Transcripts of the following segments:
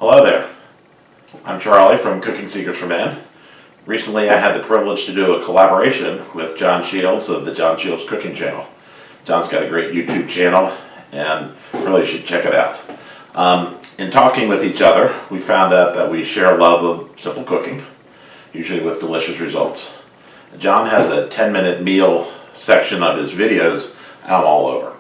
Hello there. I'm Charlie from Cooking Secrets for Men. Recently I had the privilege to do a collaboration with John Shields of the John Shields Cooking Channel. John's got a great YouTube channel and really should check it out. In talking with each other, we found out that we share a love of simple cooking, usually with delicious results. John has a 10-minute meal section of his videos, and I'm all over.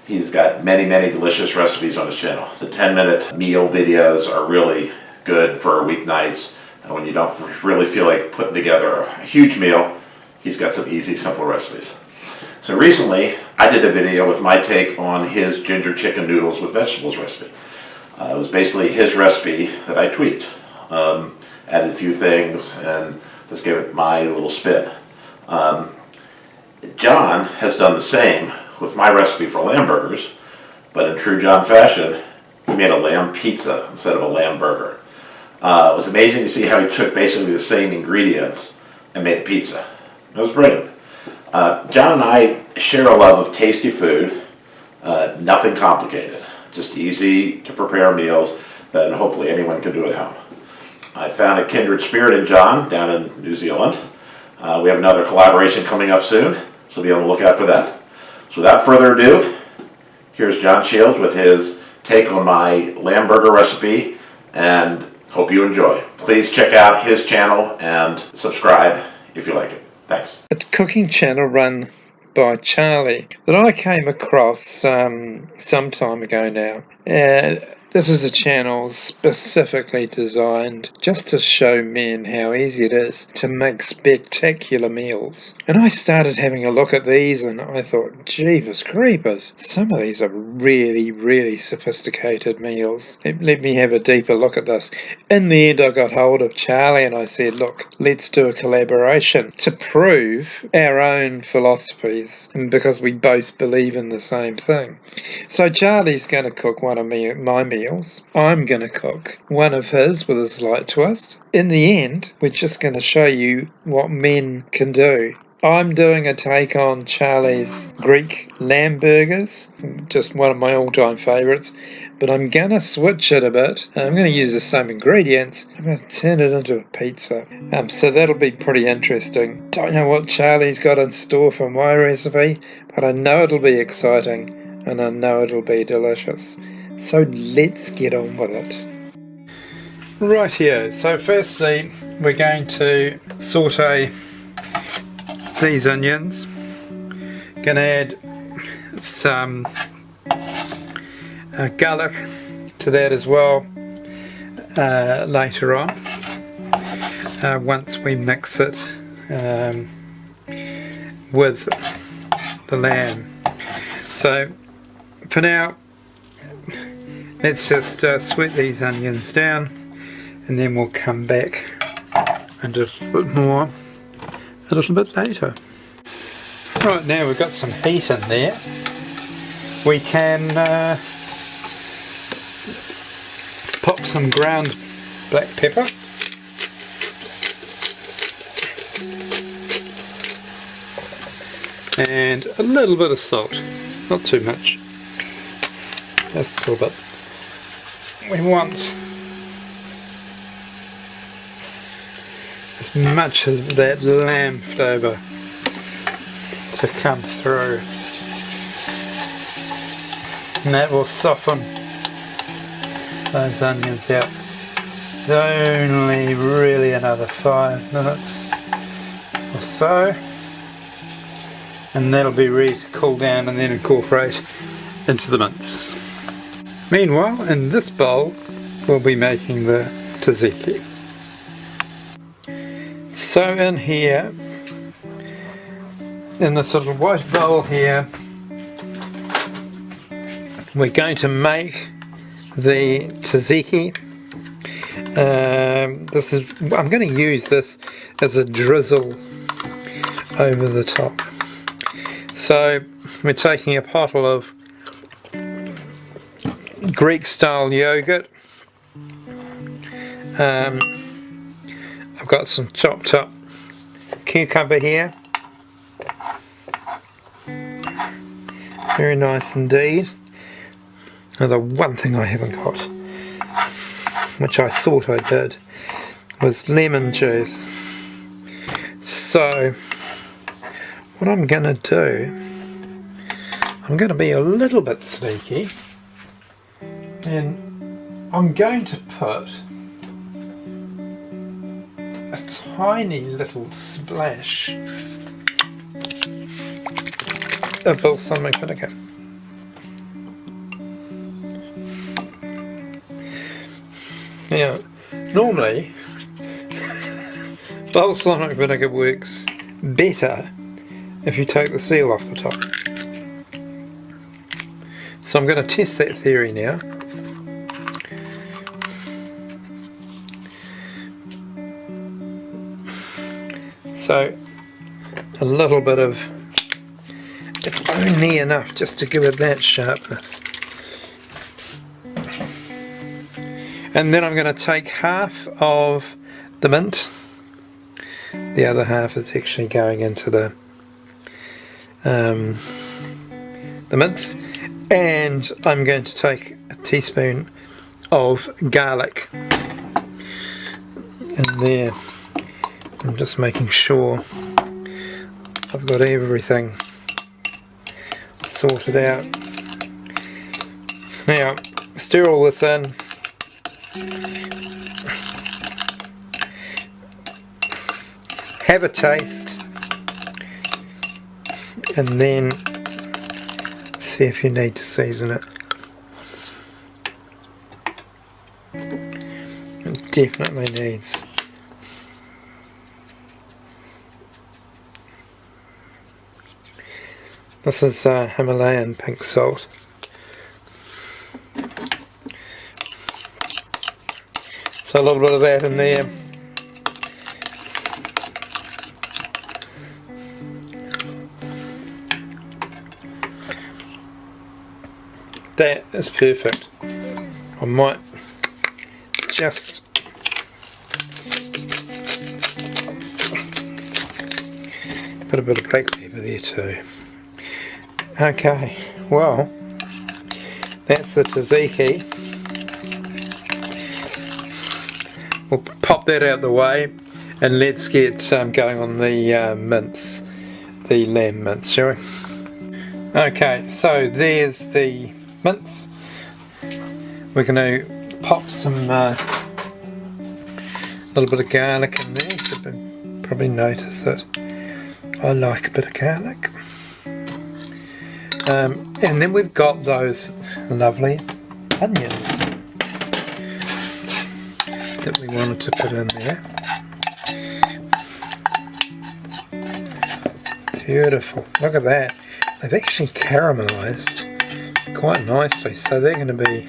He's got many delicious recipes on his channel. The 10-minute meal videos are really good for weeknights, and when you don't really feel like putting together a huge meal, he's got some easy, simple recipes. So recently, I did a video with my take on his ginger chicken noodles with vegetables recipe. It was basically his recipe that I tweaked. Added a few things and just gave it my little spin. John has done the same with my recipe for lamb burgers, but in true John fashion, he made a lamb pizza instead of a lamb burger. It was amazing to see how he took basically the same ingredients and made a pizza. It was brilliant. John and I share a love of tasty food, nothing complicated, just easy to prepare meals that hopefully anyone can do at home. I found a kindred spirit in John down in New Zealand. We have another collaboration coming up soon, so be on the lookout for that. So without further ado, here's John Shields with his take on my lamb burger recipe, and hope you enjoy. Please check out his channel and subscribe if you like it. Thanks. A cooking channel run by Charlie that I came across some time ago now. This is a channel specifically designed just to show men how easy it is to make spectacular meals. And I started having a look at these and I thought, jeepers creepers, some of these are really sophisticated meals. Let me have a deeper look at this. In the end, I got hold of Charlie and I said, look, let's do a collaboration to prove our own philosophies, and because we both believe in the same thing. So Charlie's going to cook one of my meals. I'm going to cook one of his with a slight twist. In the end, we're just going to show you what men can do. I'm doing a take on Charlie's Greek lamb burgers, just one of my all-time favourites, but I'm going to switch it a bit. I'm going to use the same ingredients. I'm going to turn it into a pizza. So that'll be pretty interesting. Don't know what Charlie's got in store for my recipe, but I know it'll be exciting and I know it'll be delicious. So let's get on with it. Right here, so firstly we're going to saute these onions. Going to add some garlic to that as well later on, once we mix it with the lamb. So for now, let's just sweat these onions down, and then we'll come back and do a little bit more a little bit later. Right, now we've got some heat in there. We can pop some ground black pepper. And a little bit of salt, not too much. Just a little bit. We want as much of that lamb flavour to come through, and that will soften those onions out. It's only really another 5 minutes or so, and that'll be ready to cool down and then incorporate into the mince. Meanwhile, in this bowl, we'll be making the tzatziki. So in here, in this little white bowl here, we're going to make the tzatziki. I'm going to use this as a drizzle over the top. So we're taking a bottle of Greek style yogurt. I've got some chopped up cucumber here. Very nice indeed. Now the one thing I haven't got which I thought I did, was lemon juice. So what I'm going to do, I'm going to be a little bit sneaky, and I'm going to put a tiny little splash of balsamic vinegar. Now, normally balsamic vinegar works better if you take the seal off the top. So I'm going to test that theory now. So a little bit of, it's only enough just to give it that sharpness. And then I'm going to take half of the mint. The other half is actually going into the mince. And I'm going to take a teaspoon of garlic in there. I'm just making sure I've got everything sorted out. Now, stir all this in. Have a taste, and then see if you need to season it. It definitely needs. This is Himalayan pink salt. So a little bit of that in there. That is perfect. I might just put a bit of black pepper there too. Okay, well, that's the tzatziki. We'll pop that out the way and let's get going on the mince, the lamb mince, shall we? Okay, so there's the mince. We're going to pop some little bit of garlic in there. Should probably notice it. I like a bit of garlic. And then we've got those lovely onions that we wanted to put in there. Beautiful. Look at that. They've actually caramelised quite nicely, so they're going to be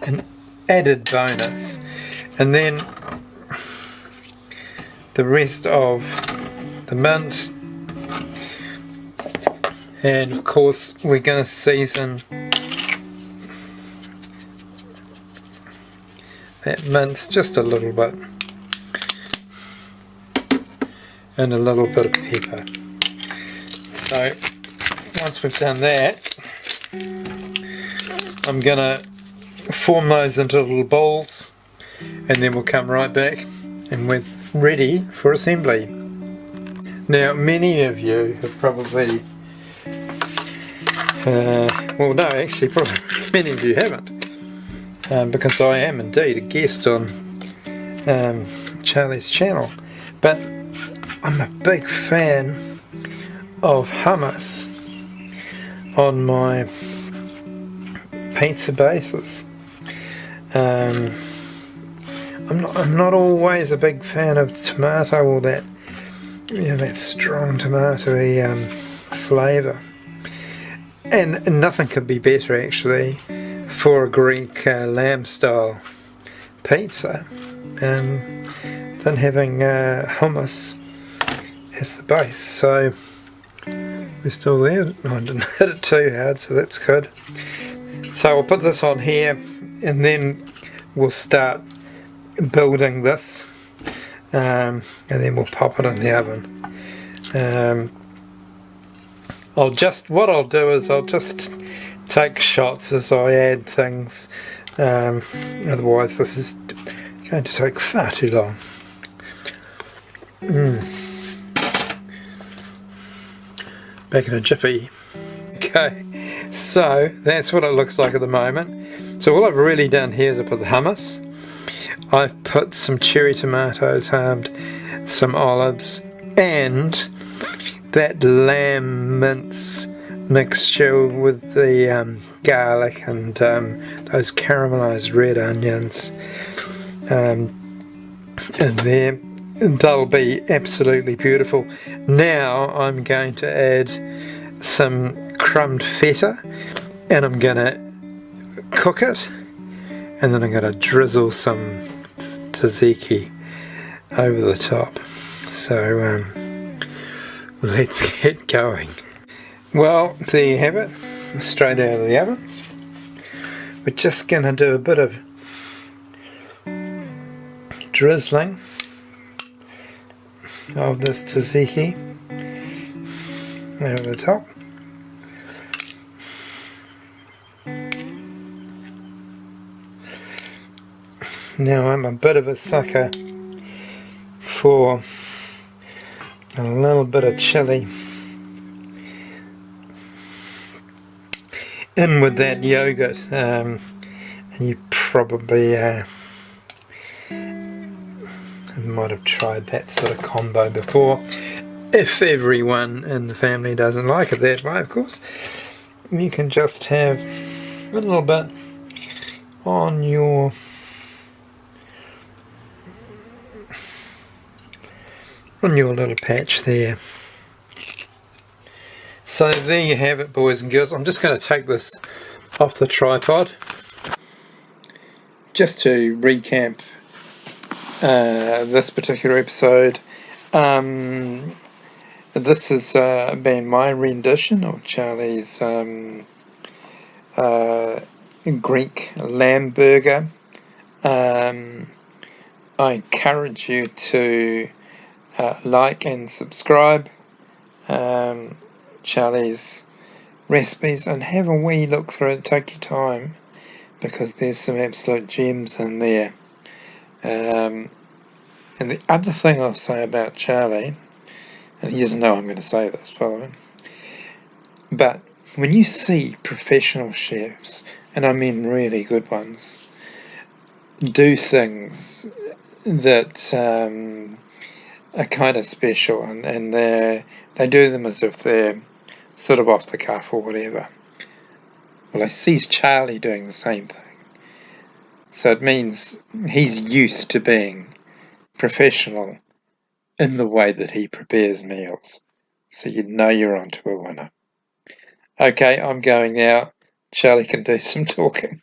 an added bonus. And then the rest of the mint, and of course we're going to season that mince just a little bit, and a little bit of pepper. So once we've done that, I'm going to form those into little balls, and then we'll come right back and we're ready for assembly. Now, many of you have probably well, no, actually probably many of you haven't, because I am indeed a guest on Charlie's channel, but I'm a big fan of hummus on my pizza bases. I'm not always a big fan of tomato, or that, you know, that strong tomatoey flavour. And nothing could be better actually for a Greek lamb style pizza than having hummus as the base. So we're still there. I didn't hit it too hard, so that's good. So we'll put this on here, and then we'll start building this, and then we'll pop it in the oven. What I'll do is I'll just take shots as I add things Otherwise this is going to take far too long. Back in a jiffy. Okay, so that's what it looks like at the moment. So all I've really done here is I put the hummus, I've put some cherry tomatoes halved, some olives, and that lamb mince mixture with the garlic and those caramelized red onions in there. They'll be absolutely beautiful. Now I'm going to add some crumbed feta and I'm going to cook it, and then I'm going to drizzle some tzatziki over the top. So let's get going. Well, there you have it, straight out of the oven. We're just going to do a bit of drizzling of this tzatziki over the top. Now I'm a bit of a sucker for a little bit of chili in with that yogurt, and you probably might have tried that sort of combo before. If everyone in the family doesn't like it that way, of course, you can just have a little bit on your little patch there. So there you have it, boys and girls. I'm just going to take this off the tripod. Just to recap this particular episode, this has been my rendition of Charlie's Greek lamb burger. I encourage you to like and subscribe Charlie's recipes and have a wee look through it. Take your time, because there's some absolute gems in there. And the other thing I'll say about Charlie, and he doesn't know I'm going to say this, by the way, but when you see professional chefs, and I mean really good ones, do things that are kind of special, and they do them as if they're sort of off the cuff or whatever. Well, I see Charlie doing the same thing. So it means he's used to being professional in the way that he prepares meals. So you know you're onto a winner. Okay, I'm going now. Charlie can do some talking.